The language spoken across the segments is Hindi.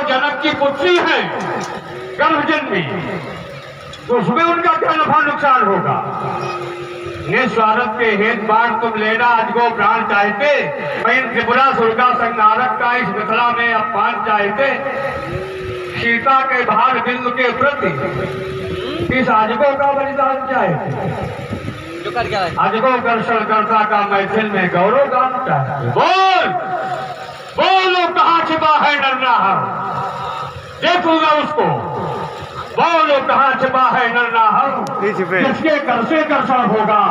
जनक की पुत्री है गर्भजन्मी, तो उसमें उनका क्या नफा नुकसान होगा? निस्वार्थ के हेत बार तुम लेना अजगो प्राण चाहते, वहीं त्रिपुरा सुरगा संहारक का इस मिथिला में अपमान चाहते। सीता के भार बिंदु के प्रति इस अजगो का बलिदान चाहते। अजगो दर्शन करता का मैथिल में गौरव गान चाहते। बोल बोलो कहाँ छिपा है नरनाहर, देखूंगा उसको। बोलो कहाँ छिपा है नरनाहर, किसके कर से कर्षण होगा,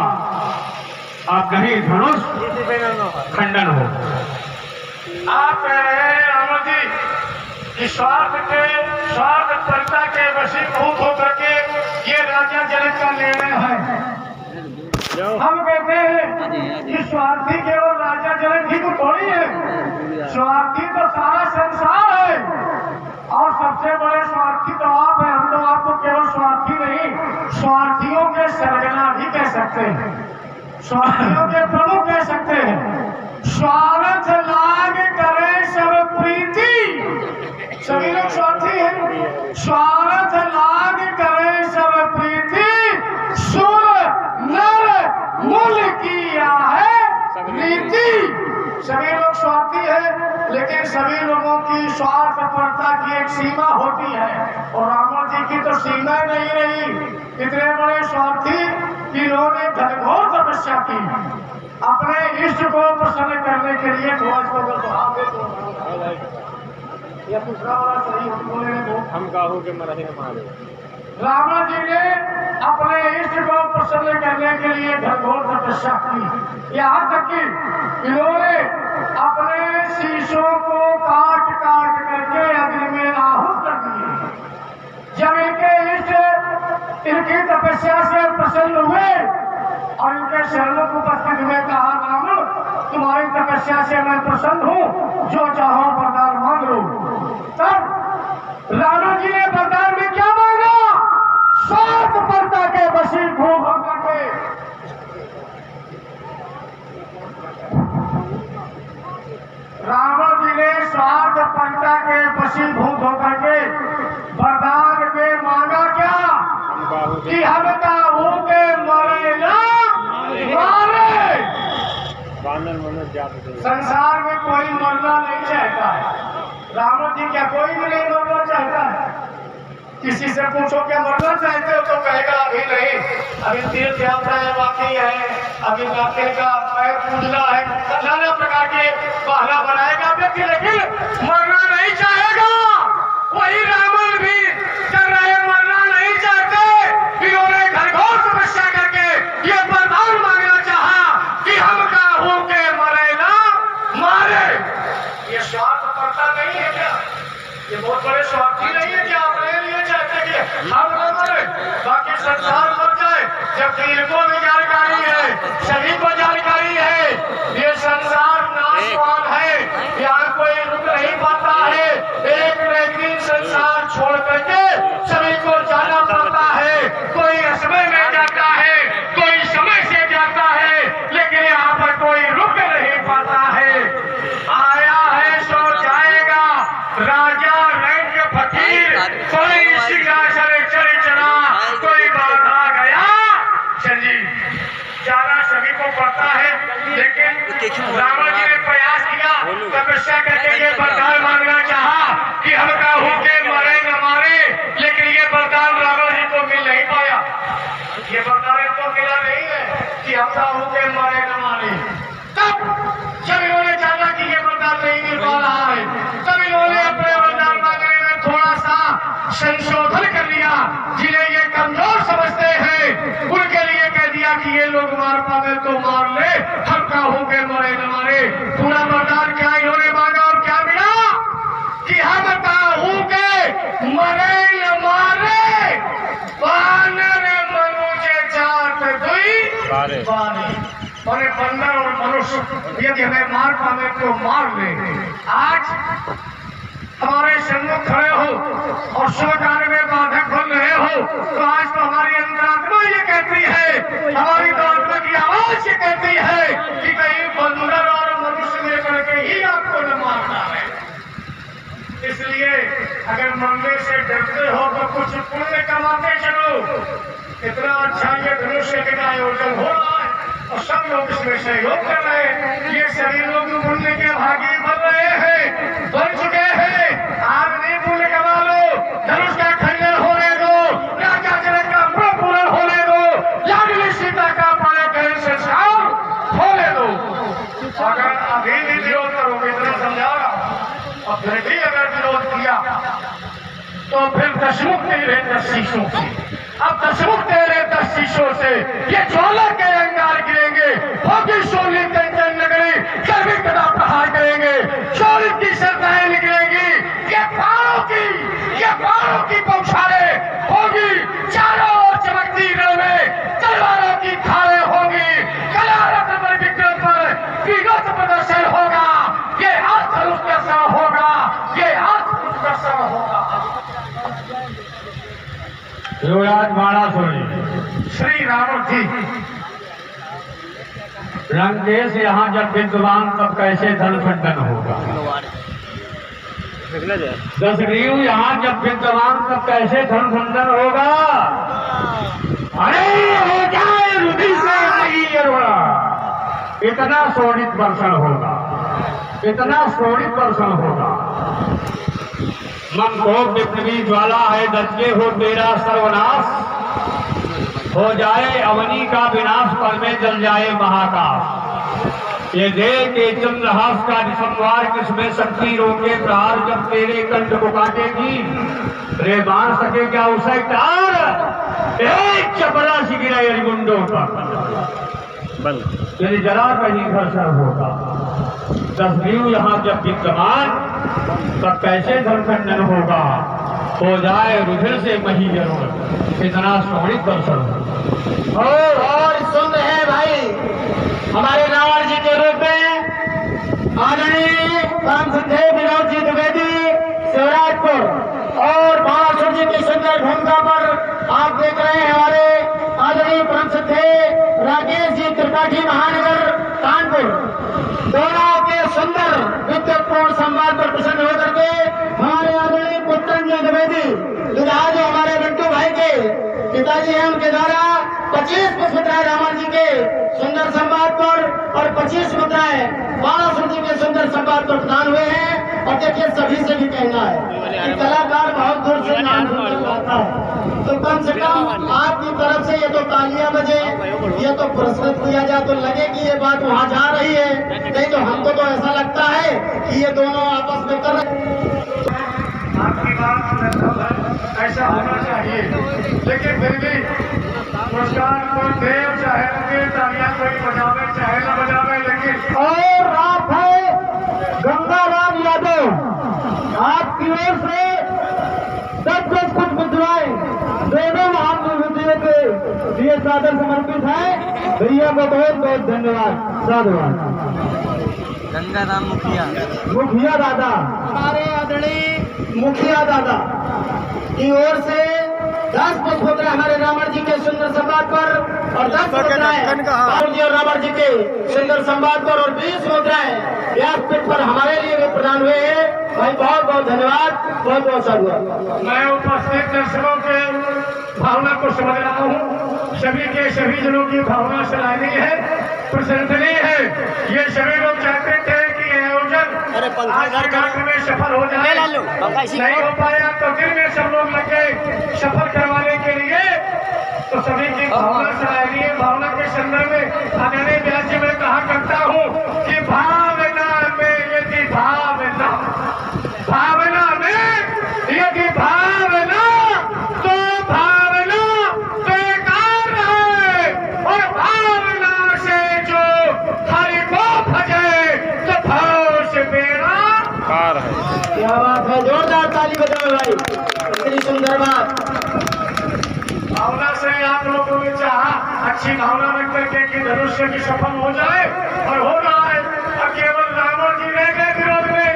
आप नहीं धनुष खंडन हो। आप कह रहे हैं राम जी कि स्वार्थ परता के वशीभूत होकर के ये राजा जनक का निर्णय है। हम कहते हैं कि स्वार्थी केवल राजा जनक ही तो थोड़ी है, स्वार्थी तो सारा संसार है, और सबसे बड़े स्वार्थी तो आप हैं। हम तो आपको केवल स्वार्थी नहीं, स्वार्थियों के सरगना भी कह सकते हैं, स्वार्थियों के प्रमुख कह सकते हैं। स्वार्थ लाग करे सब प्रीति, सभी लोग स्वार्थी हैं। स्वार्थ लाग करे सब प्रीति, सुर नर मूल किया है रीति। सभी लोग स्वार्थी हैं, लेकिन सभी लोगों की स्वार्थपरता की एक सीमा होती है, और रावण जी की तो सीमा नहीं रही। इतने बड़े स्वार्थी कि इन्होंने घनघोर तपस्या की अपने इष्ट को प्रसन्न करने के लिए। ध्वज को या दूसरा वाला सही हम काहू के मरही हमारे। रावण जी ने अपने इष्ट को प्रसन्न करने के लिए घनघोर तपस्या की, यहाँ तक कि इन्होंने अपने शीशों को काट काट करके अग्नि में आहूत कर दिए। जब इनके इष्ट इनकी तपस्या से प्रसन्न हुए और इनके शरणों को उपस्थित हुए, कहा रावण तुम्हारी तपस्या से मैं प्रसन्न हूँ, जो चाहो वरदान मांग लो। तब रावण जी ने वरदान में क्या मांगा? स्वार्थ परता के वशीभूत होकर के रावण जी ने स्वार्थ परता के वशीभूत होकर के वरदान में मांगा क्या? कि हम काहू के मरे ना मारे। संसार में कोई मरना नहीं चाहता है। रावण जी क्या कोई भी नहीं मरना चाहता है? किसी से पूछो क्या मरना चाहते हो तो कहेगा अभी नहीं, अभी तीर्थ यात्रा है, बाकी है, अभी नाके का पैर पूजना है, नाना प्रकार के बहाना बनाएगा व्यक्ति, लेकिन मरना नहीं चाहेगा। वही रावण भी कर रहे, मरना नहीं चाहते। इन्होंने घनघोर तपस्या करके ये वरदान मांगना चाहा कि हम काहू के मरे ना मारे। ये स्वार्थ परता नहीं है क्या? ये बहुत बड़े स्वार्थी नहीं है क्या? अपने लिए चाहते कि हम न मरे, बाकी संसार मर जाए, जबकि इनको भी जानकारी है, सभी को जानकारी है ये संसार नाशवान है, यहाँ कोई रुक नहीं पाता है। एक न एक दिन संसार छोड़ करके सभी को जाना पड़ता है। कोई समय में जाता है, कोई समय से जाता है, लेकिन यहाँ पर कोई रुक नहीं पाता है। आया है सो जाएगा, राजा रंग फकीर, कोई सिंहासन चढ़ चढ़ा, कोई बाधा गया। जी जाना सभी को पड़ता है, लेकिन रावण जी ने प्रयास किया, तपस्या करके ये वरदान मांगना चाहा कि हम काहू के मरे न मारे, लेकिन ये वरदान रावण जी को मिल नहीं पाया। ये वरदान इनको मिला नहीं है कि हम काहू के मरे न मारे। तब जब इन्होंने जाना कि ये वरदान नहीं मिल पा रहा है, तब इन्होंने अपने वरदान मांगने में थोड़ा सा संशोधन कर लिया। जिन्हें ये कमजोर समझते हैं उनके लिए कह दिया कि ये लोग मार पावे तो मार ले, हम काहू के मरे न मारे। पूरा वरदान क्या इन्होंने मांगा और क्या मिला? कि हम काहू के मरे न मारे, वानर मनुष्य जात दुई बारी। और बंदर और मनुष्य यदि हमें मार पावे तो मार ले। आज हमारे सम्मुख खड़े हो और शुभ कार्य में बाधक बन रहे हो, तो आज तो हमारी अंतरात्मा ये कहती है, हमारी तो आत्मा की आवाज ये कहती है कि कहीं बंदर और मनुष्य में करके ही आपको न मारना है। इसलिए अगर मरने से डरते हो तो कुछ पुण्य कमाते चलो। इतना अच्छा ये धनुष्य का आयोजन हो रहा है और सब लोग इसमें सहयोग कर रहे हैं। ये सभी लोग पुण्य के भागी बन रहे हैं, बन चुके हैं। आप नहीं पुण्य कमा लो, धनुष का खंडन होने दो, राजा जनक का मुंह पूर्ण होने दो, लाडली सीता का पाने के संस्कार होने दो। अगर अभी भी विरोध करोगे, इतना समझा रहा, और फिर भी अगर विरोध किया तो फिर दशमुख तेरे 10 शीशों से, अब दशमुख तेरे 10 शीशों से ये ज्वाला के अंगार गिरेंगे। होगी शोली कंचन नगरी, कभी कदा प्रहार करेंगे। शोली की श्रद्धाएं निकलेंगी, ये बाणों की बौछारें होगी। चारों ओर चमकती रण में तलवारों की धारें होंगी। कलारत्न पर विक्रम पर विनोद प्रदर्शन होगा। ये अर्थरुष दर्शन होगा, ये अर्थरुष दर्शन होगा। युवराज माड़ा सुनिए। श्री रावण जी, लंकेश यहाँ जब विद्वान तब कैसे धन खंडन होगा। दशग्रीव यहाँ जब विद्वान तब कैसे धन खंडन होगा। अरे हो जाए रुधिर से नहीं अरुणा, इतना शोणित वर्षण होगा, इतना शोणित वर्षण होगा। मन को विप्लवी ज्वाला है, दसके हो तेरा सर्वनाश। हो जाए अवनी का विनाश, पल में जल जाए महाकाश। ये देह के चंद्रहास का निसंवार, किसमें शक्ति रोके प्रहार, जब तेरे कंठ को काटेगी। रे बांध सके क्या उसे टार, एक चपला सी गिरा अरिगुंडों पर, यदि जरा कहीं घर्षण होगा। दशग्रीव यहाँ जब विद्यमान तब कैसे धनखंडन होगा। हो जाए रुधिर से मही जरूर, इतना शोणित दर्शन। और सुन रहे हैं भाई, हमारे रावण जी के रूप में आदरणीय परम श्रद्धेय विनोद जी द्विवेदी शिवराजपुर, और बाणासुर जी की सुंदर भूमिका पर आप देख रहे हैं हमारे आदरणीय परम श्रद्धेय राकेश जी त्रिपाठी महानगर कानपुर। दोनों के सुंदर विद्युतपूर्ण संवाद पर प्रसन्न होकर के हमारे आदरणीय पुत्रन जी द्विवेदी आज हमारे बिट्टू भाई के पिताजी हैं, उनके द्वारा 25 मुद्राएं रावण जी के सुंदर संवाद पर और 25 मुद्राएं बाणासुर जी के सुंदर संवाद पर प्रदान हुए हैं। और देखिए सभी से भी कहना है कि कलाकार बहुत दूर से नाम आता है, तो कम से कम आपकी तरफ से ये तो तालियां बजे, ये तो पुरस्कृत किया जाए तो लगे कि ये बात वहाँ जा रही है। नहीं तो हमको तो ऐसा लगता है कि ये दोनों आपस में कर रहे। आपकी बात ऐसा होना चाहिए, लेकिन फिर भी पुरस्कार कोई दे चाहे न दे, तालियां कोई बजावे चाहे न बजावे, लेकिन और रात है गंगाराम यादव, आपकी ओर से 10 कुछ मुद्राएं दोनों महान विभूतियों के लिए सादर समर्पित है। भैया को बहुत बहुत धन्यवाद, साधुवाद। गंगाराम मुखिया दादा, हमारे आदरणीय मुखिया दादा की ओर से 10 पुष्पोत्तराएं हमारे रावण जी के सुंदर संवाद पर और 10 मुद्राएं जी और रावण जी के सुंदर संवाद पर और 20 मुद्राएं व्यासपीठ पर हमारे लिए भी प्रदान हुए हैं। भाई बहुत बहुत धन्यवाद, बहुत बहुत साधुवाद। मैं उपस्थित दर्शकों के भावना को समझ रहा हूँ। सभी के सभी जनों की भावना सराहनीय है, प्रशंसनीय है। ये सभी लोग चाहते थे कि आयोजन आज के कार्यक्रम में सफल हो जाए, नहीं हो पाया तो दिन में सब लोग लगे सफल करवाने के लिए। तो सभी की भावना सराहनीय, भावना के संदर्भ में आदरणीय व्यास जी मैं कहा करता हूँ कि भावना में यदि भावना, भावना में यदि भावना तो भावना बेकार है, और भावना से जो हरि को भजे तो भाव से बेड़ा पार है। क्या बात है, जोरदार ताली बजाओ भाई, इतनी सुंदर बात। भावना से आप लोगों ने चाहा अच्छी भावना रख करके कि धनुष्य की सफल हो जाए, और हो रहा है। और केवल रावण जी रह गए विरोध में,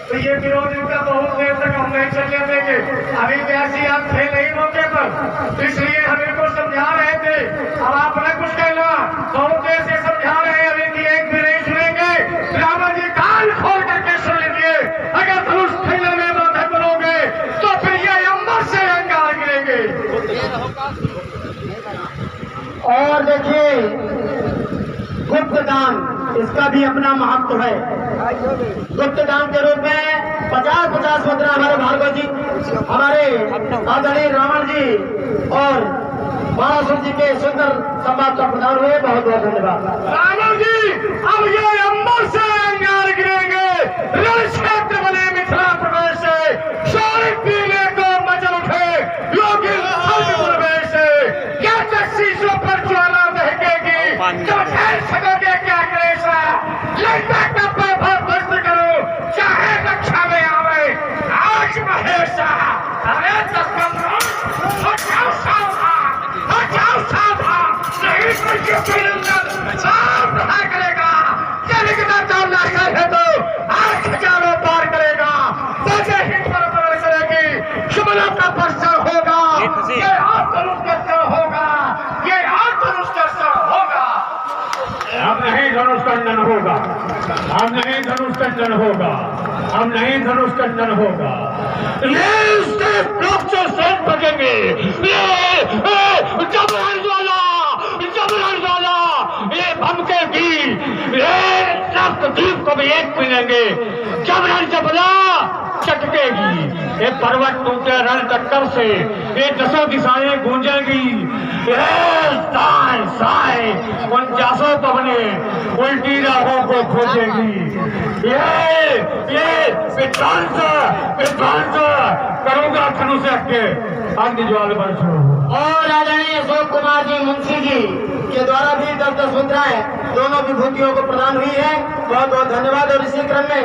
तो ये विरोध इनका बहुत देर तक हम नहीं चलने देंगे। अभी व्यासी आप थे नहीं मौके पर, तो इसलिए हम इनको समझा रहे थे। अब आप न कुछ कहना, बहुत देर से समझा रहे हैं, अभी की एक भी नहीं सुनेंगे। रावण जी कान खोल करके सुन लीजिए। अगर धनुष खंडन में बाधक बनो दान, इसका भी अपना महत्व है। गुप्त दान के रूप में 50-50 मुद्रा हमारे भार्गव जी, हमारे आदरणीय रावण जी और बाणासुर जी के सुंदर संवाद का प्रदान हुए। बहुत बहुत धन्यवाद। रावण जी अब ये अंबर से अंगार गिरेंगे, रण क्षेत्र बने मिथिला प्रदेश से, शौर्य पीने को मचल उठे योगी प्रवेश से, क्या शीशों पर ज्वाला दहकेगी, जब ठहर सकोगे क्या क्लेश है, लंका का पैफा ध्वस्त करो, चाहे रक्षा में आवे आज महेशा। अरे हो जाओ सावधान, हो जाओ सावधान, नहीं तो ये फिर साफ रहा करेगा, चलेगा तो लाकर है तो आज हजारों पार करेगा, बचे हित पर प्रवेश करेगी, शिमला का प्रश्न होगा, ये आत्मरुष का क्षण होगा, ये आत्मरुष का क्षण होगा। अब नहीं धनुष खंडन होगा, अब नहीं धनुष खंडन होगा, अब नहीं धनुष खंडन होगा, ये लोग से सोच सकेंगे, ये भमकेगी, ये द्वीप को भी एक मिलेंगे, जबरन जबला चटकेगी, ये पर्वत टूटे रण टक्कर से, ये 10 दिशाएं गूंजेगी, साए साए 49 पवने उल्टी राहों को खोजेगी, ये विध्वंस करूंगा धनुष के अग्नि ज्वाल वर्ष। और आदरणीय अशोक कुमार जी मुंशी जी के द्वारा भी 10-10 मुद्राएं दोनों विभूतियों को प्रदान हुई है। बहुत बहुत धन्यवाद। और इसी क्रम में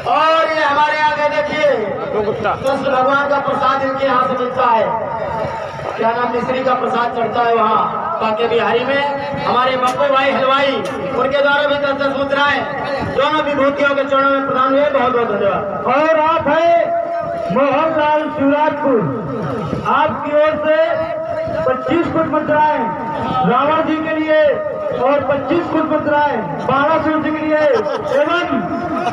और ये हमारे आगे देखिए कृष्ण भगवान का प्रसाद इनके यहाँ से मिलता है, क्या नाम, मिश्री का प्रसाद चढ़ता है वहाँ बांके बिहारी में। हमारे बप्पू भाई हलवाई, उनके द्वारा भी 10-10 मुद्राएं दोनों विभूतियों के चरणों में प्रदान हुए। बहुत बहुत धन्यवाद। और आप है मोहनलाल शिवराजपुर, आपकी ओर से 25 फुट मुद्राएं रावण जी के लिए और 25 फुट मुद्राएं बाणासुर जी के लिए एवं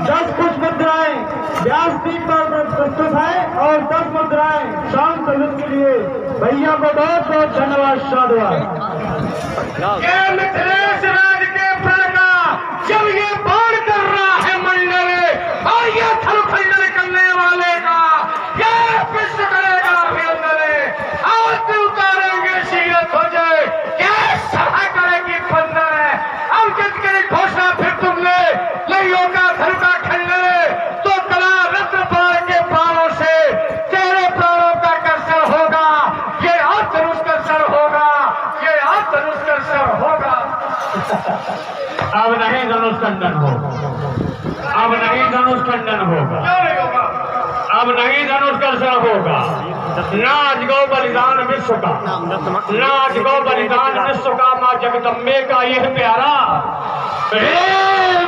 10 फुट मुद्राएं व्यासपीठ पर प्रस्तुत है और 10 मुद्राएं शाम सलूत के लिए। भैया को बहुत बहुत धन्यवाद, साधुवाद। मिथिलेश राज के प्रण का जब ये बाढ़ कर रहा है मंडल और ये थलखंडन करने वाले का ये विश्व करेगा अभिनंदन, आज उतारेंगे शीरत हो जाए, क्या सभा करेगी बंदर है। अब जित के घोषणा फिर तुमने लइयों का धन का खंडन, तो कला रत्न पार के प्राणों से तेरे प्राणों का कर्षण होगा, ये धनुष कर्षण होगा, ये धनुष कर्षण होगा। अब नहीं धनुष खंडन होगा, अब नहीं धनुष खंडन होगा, अब नहीं धनुष कर्षण होगा। नाच गौ बलिदान विश्व का, नाच गौ बलिदान विश्व का, माँ जगदम्बे का यह प्यारा,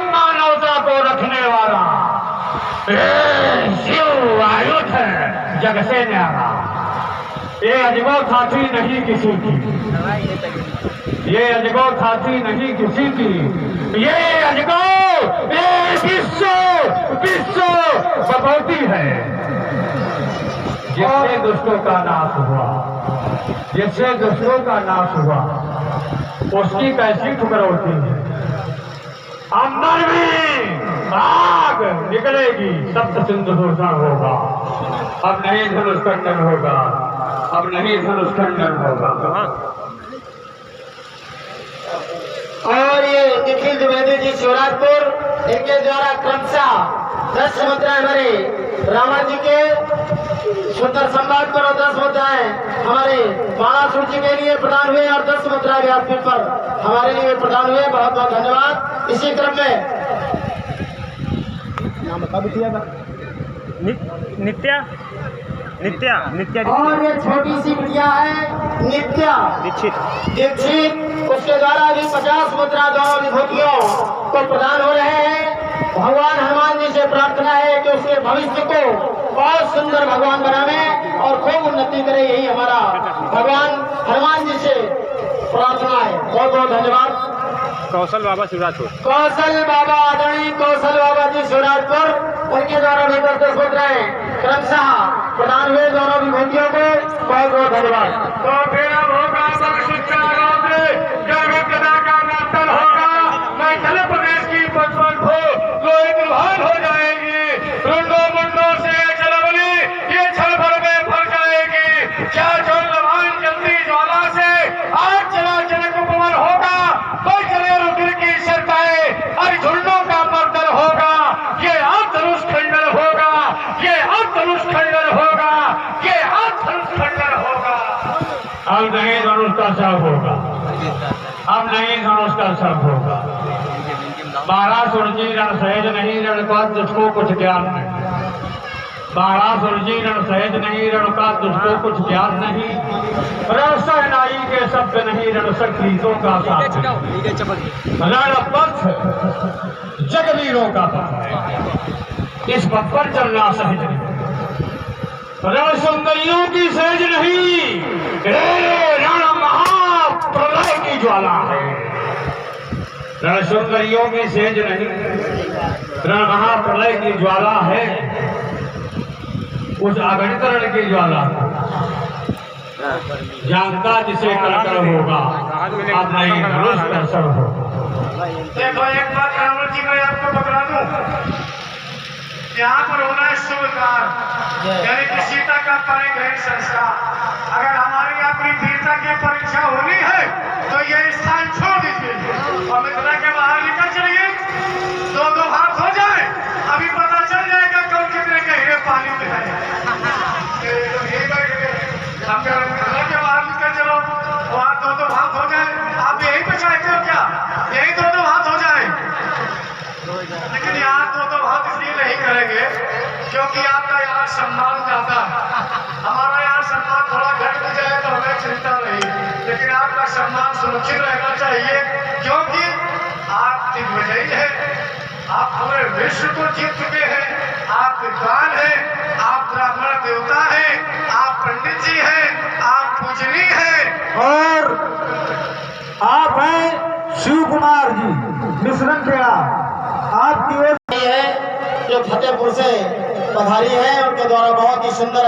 मानवता को रखने वाला शिव आयुध है जग से न्यारा। ये अजगो साथी नहीं किसी की, ये अजगो साथी नहीं किसी की, ये अजगो विश्व बपौती है। जिससे दुष्टों का नाश हुआ, जिससे दुष्टों का नाश हुआ, उसकी कैसी ठुकरौती है। अंबर में आग निकलेगी, सप्त सिंधु दूषण होगा, अब नहीं धनुष खंडन होगा, अब नहीं धनुष खंडन होगा। और ये निखिल द्विवेदी जी शिवराजपुर, इनके द्वारा क्रमशः 10 मुद्राएं हमारे रावण जी के सुंदर संवाद पर और 10 मुद्राएं हमारे बाणासुर जी के लिए प्रदान हुए और 10 मुद्राएं व्यासपीठ पर हमारे लिए प्रदान हुए। बहुत बहुत धन्यवाद। इसी क्रम में नाम बता दीजिए। नित्या नित्या नित्या और ये छोटी सी बिटिया है नित्या दीक्षित, उसके द्वारा भी 50 मुद्रा दोनों विभूतियों को प्रदान हो रहे हैं। भगवान हनुमान जी से प्रार्थना है कि उसके भविष्य को बहुत सुंदर भगवान बनावे और खूब उन्नति करे, यही हमारा भगवान हनुमान जी से प्रार्थना है। बहुत बहुत धन्यवाद। कौशल बाबा शिवराजपुर, कौशल बाबा, आदरणीय कौशल बाबा जी शिवराजपुर, उनके द्वारा भी 10 मुद्राएं क्रमशः प्रदान हुए दोनों विभूतियों को। बहुत बहुत धन्यवाद। तो फिर अब होगा गर्भिकता का मंथन होगा, मैथिल प्रदेश की पचपन हो लोहित भान हो जाएगी, रुंडो मुंडो से चलवली ये छल भर में फर जाएगी। क्या जल लभान जलती ज्वाला से आज चला जनक उपवन होगा, कोई चले रुद्र की शर्ताएं और झुंडों का मर्दन होगा। ये हाथ धनुष खंडन होगा, ये हाथ धनुष खंडन होगा, ये हाथ धनुष खंडन होगा। अब नहीं धनुष का सब होगा, अब नहीं धनुष का सब होगा। 12 सुरजी रण सहज नहीं, रण का तुझको कुछ ज्ञान नहीं। 12 सुरजी रण सहज नहीं, रण का तुझको कुछ ज्ञान नहीं। रण सहनाई के शब्द नहीं, रण सखीतों का साथ नहीं। रण पथ जगवीरों का पथ है, इस पथ पर चलना सहज नहीं। रण सुंदरियों की सहज नहीं, रण महाप्रलय की ज्वाला है। रण सुंदरियों की सहज नहीं, रण महाप्रलय की ज्वाला है। उस अगणित रण की ज्वाला जानता जिसे कलकर होगा, अब नहीं धनुष का सब होगा। देखो एक बात रावण जी मैं आपको बता दूं, यहाँ पर होना है शुभ कार्य, यानी कि सीता का परिग्रहण संस्कार। अगर हमारी अपनी वीरता की परीक्षा होनी है तो ये स्थान छोड़ दीजिए और मिथिला के बाहर निकल चलिए। 2-2 हाथ हो जाए, अभी पता चल जाएगा कौन कितने के हीरे पानी में है। अगर मिथिला के बाहर निकल चलो, वहाँ 2-2 हाथ हो जाए। आप यही पे चाहते हो क्या, यही 2-2 हाथ हो जाए? लेकिन यहाँ 2-2 हाथ इसलिए नहीं करेंगे क्योंकि आपका यहाँ सम्मान ज्यादा है। हमारा यहाँ सम्मान थोड़ा घट भी जाए तो हमें चिंता नहीं, लेकिन आपका सम्मान सुरक्षित रहना चाहिए क्योंकि आप दिग्विजयी हैं, आप पूरे विश्व को जीत चुके हैं, आप विद्वान हैं, आप ब्राह्मण देवता हैं, आप पंडित जी हैं, आप पूजनीय हैं और आप हैं शिव कुमार जी मिश्रण खेड़ा। आपकी ओर है जो फतेहपुर से पधारी है, उनके द्वारा बहुत ही सुंदर